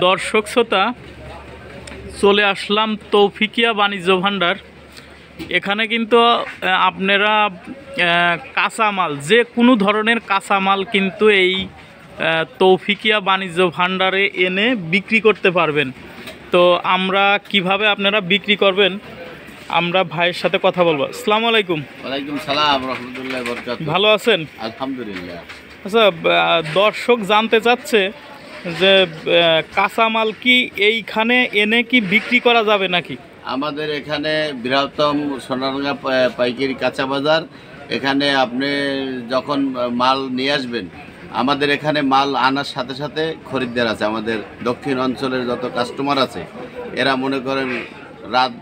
দর্শক শ্রোতা, চলে আসলাম তৌফিকিয়া বাণিজ্য ভাণ্ডার। এখানে কিন্তু আপনারা কাঁচামাল, যে কোনো ধরনের কাঁচামাল কিন্তু এই তৌফিকিয়া বাণিজ্য ভাণ্ডারে এনে বিক্রি করতে পারবেন। তো আমরা কিভাবে আপনারা বিক্রি করবেন আমরা ভাইয়ের সাথে কথা বলবো। আসসালামু আলাইকুম। ওয়ালাইকুম সালাম রাহমাতুল্লাহি ওয়া বারাকাতুহু। ভালো আছেন? আলহামদুলিল্লাহ। আচ্ছা, দর্শক জানতে চাচ্ছে যে কাঁচামাল কি এইখানে এনে কি বিক্রি করা যাবে নাকি? আমাদের এখানে বৃহত্তম সোনারগাঁ পাইকারি কাঁচা বাজার। এখানে আপনি যখন মাল নিয়ে আসবেন, আমাদের এখানে মাল আনার সাথে সাথে খরিদ্দার আছে। আমাদের দক্ষিণ অঞ্চলের যত কাস্টমার আছে এরা মনে করেন রাত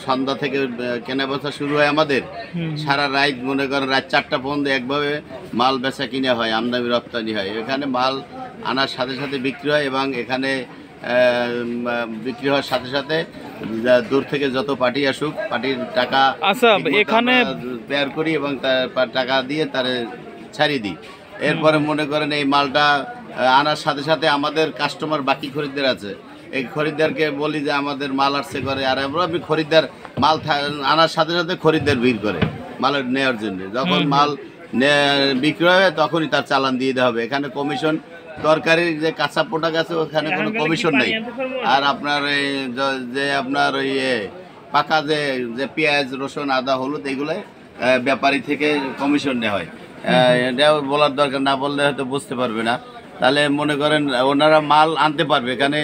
সন্ধ্যা থেকে কেনাবেচা শুরু হয় আমাদের, সারা রাত মনে করেন রাত 4টা পর্যন্ত একভাবে মাল বেচা কিনা হয়, আমদানি রপ্তানি হয়। এখানে মাল আনার সাথে সাথে বিক্রি হয় এবং এখানে বিক্রি হওয়ার সাথে সাথে দূর থেকে যত পার্টি আসুক, পার্টির টাকা আচ্ছা এখানে বের করি এবং তার টাকা দিয়ে তারে ছাড়িয়ে দিই। এরপরে মনে করেন এই মালটা আনার সাথে সাথে আমাদের কাস্টমার বাকি খরিদ্দার আছে, এই খরিদ্দারকে বলি যে আমাদের মাল আসছে করে, আর আমি খরিদ্দার মাল আনার সাথে সাথে খরিদ্দার ভিড় করে মালের নেওয়ার জন্য। যখন মাল বিক্রি হবে তখনই তার চালান দিয়ে দেওয়া হবে। এখানে কমিশন, তরকারির যে কাঁচা প্রোডাক্ট আছে ওখানে কোনো কমিশন নেই। আর আপনার যে আপনার ওই পাকা যে পেঁয়াজ, রসুন, আদা, হলুদ এগুলো ব্যাপারী থেকে কমিশন নেওয়া হয়। এটা বলার দরকার, না বললে হয়তো বুঝতে পারবে না। তাহলে মনে করেন ওনারা মাল আনতে পারবে। এখানে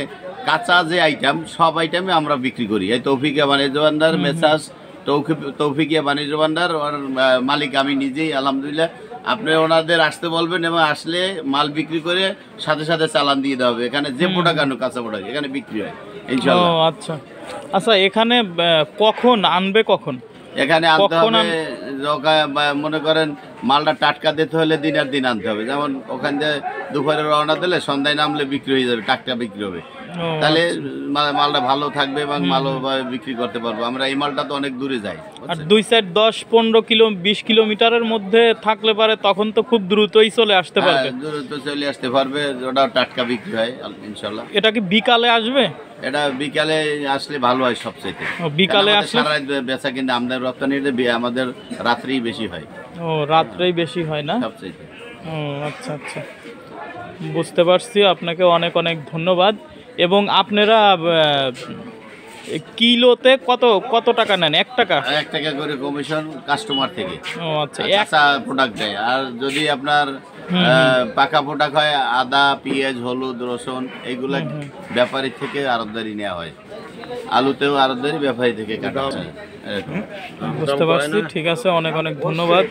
কাঁচা যে আইটেম সব আইটেমে আমরা বিক্রি করি। এই তৌফিকিয়া বাণিজ্য ভাণ্ডার, মেসাজ তৌফিকিয়া বাণিজ্য ভাণ্ডার, ওর মালিক আমি নিজেই আলহামদুলিল্লাহ। আপনি ওনাদের আসতে বলবেন এবং আসলে মাল বিক্রি করে সাথে সাথে চালান দিয়ে দেওয়া হবে। এখানে যে প্রোডাক্ট আনো কাঁচা প্রোডাক্ট এখানে বিক্রি হয় ইনশাআল্লাহ। আচ্ছা আচ্ছা, এখানে কখন আনবে? কখন এখানে আনতে হবে? মনে করেন মালটা টাটকা দিতে হলে দিনের দিন আনতে হবে। যেমন ওখান থেকে দুপুরে রওনা দিলে সন্ধ্যায় নামলে বিক্রি হয়ে যাবে, টাটকা বিক্রি হবে। তাহলে মালটা ভালো থাকবে এবং ভালোভাবে বিক্রি করতে পারবো। আমরা এই মালটা তো অনেক দূরে যাই, আর 2 সাইড 10-15 কিলো 20 কিলোমিটারের মধ্যে থাকলে পারে তখন তো খুব দ্রুতই চলে আসতে পারবে। দ্রুত চলে আসতে পারবে, ওটা টাটকা বিক্রি হয় ইনশাল্লাহ। এটা কি বিকালে আসবে? এটা বিকালে আসলে ভালো হয় সবচেয়ে। বিকালে আসলে সারা রাত বেচা কিন্তু আমদানি রপ্তানি আমাদের রাত্রেই বেশি হয়। ও, রাত্রেই বেশি হয় না সবচেয়ে? ও আচ্ছা আচ্ছা, বুঝতে পারছি। আপনাকে অনেক অনেক ধন্যবাদ। এবং আপনারা কিলোতে কত টাকা নেন? 1 টাকা? 1 টাকা করে কমিশন কাস্টমার থেকে। ও আচ্ছা, কাঁচা প্রোডাক্ট দেয়। আর যদি আপনার পাকা প্রোডাক্ট হয়, আদা, পেঁয়াজ, হলুদ, রসুন এগুলো ব্যাপারী থেকে আড়তদারি নেওয়া হয়। আলুতেও আড়তদারি, ব্যাপারী থেকে কাটা হয়। বুঝতে পারছি। ঠিক আছে, অনেক অনেক ধন্যবাদ।